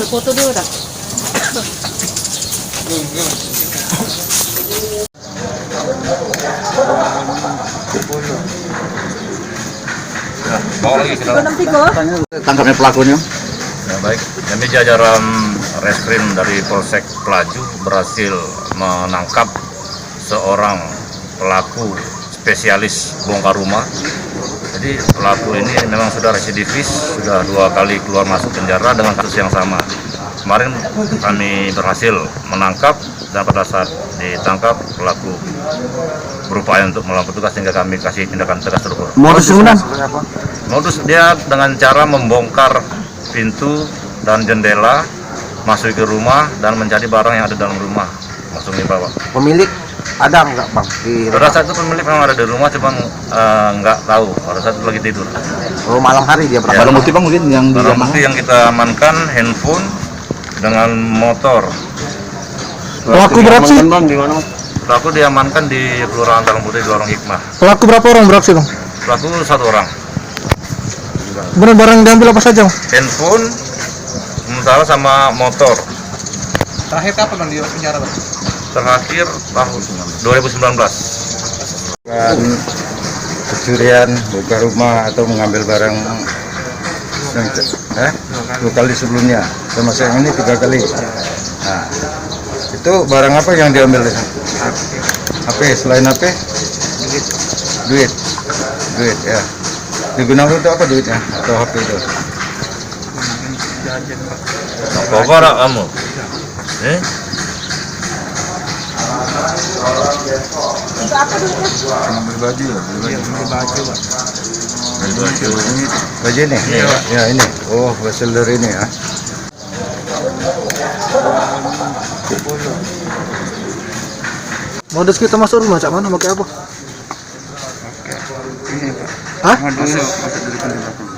Foto dulu dah. Tangkapnya pelakunya. Ya, baik, kami jajaran reskrim dari Polsek Pelaju berhasil menangkap seorang pelaku spesialis bongkar rumah. Jadi pelaku ini memang sudah residivis, sudah 2 kali keluar masuk penjara dengan kasus yang sama. Kemarin kami berhasil menangkap dan pada saat ditangkap pelaku berupaya untuk melawan petugas sehingga kami kasih tindakan tegas terukur. Modus dia dengan cara membongkar pintu dan jendela, masuk ke rumah dan mencari barang yang ada dalam rumah, langsung dibawa. Pemilik ada nggak bang? Pada saat itu pemilik memang ada di rumah, cuman nggak tahu pada saat itu lagi tidur. Oh, malam hari dia berapa? Barang bukti bang mungkin yang barang bukti yang kita amankan handphone dengan motor. Pelaku berapa sih? Pelaku diamankan di Kelurahan Talang Putih di Lorong Hikmah. Pelaku berapa orang beraksi bang? Pelaku 1 orang. Benar barang diambil apa saja? Handphone, sementara sama motor. Terakhir kapan bang di penjara bang? Terakhir tahun 2019. Pencurian, buka rumah atau mengambil barang yang 2 kali sebelumnya, termasuk yang ini 3 kali. Nah, itu barang apa yang diambil? HP, selain HP? Duit ya. Digunakan untuk apa duitnya atau HP itu? Bapak kamu? Beli baju ya? Baju ini? Ya ini. Oh, hasil dari ini ya. Modus kita masuk rumah cak mana? Pakai apa? Ini pak. Hah? Masuk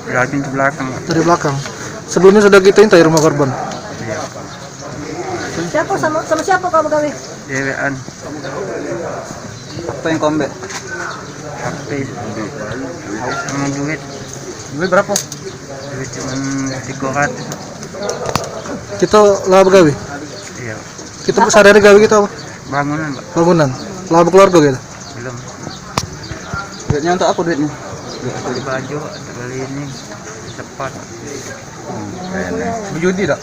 dari pintu belakang. Dari belakang. Sebelumnya sudah kita intai rumah korban. Siapa sama siapa kamu gawe? Dewean. Apa yang kombe? HP. Sama duit. Duit berapa? Duit cuma 300. Kita lah gawe. Iya. Kita sehari-hari gawe kita apa? Bangunan pak. Bangunan. Lah keluarga kita. Belum. Duitnya untuk apa duitnya? Beli baju, beli ini cepat. Berjudi tak?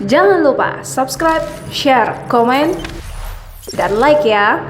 Jangan lupa subscribe, share, komen, dan like ya.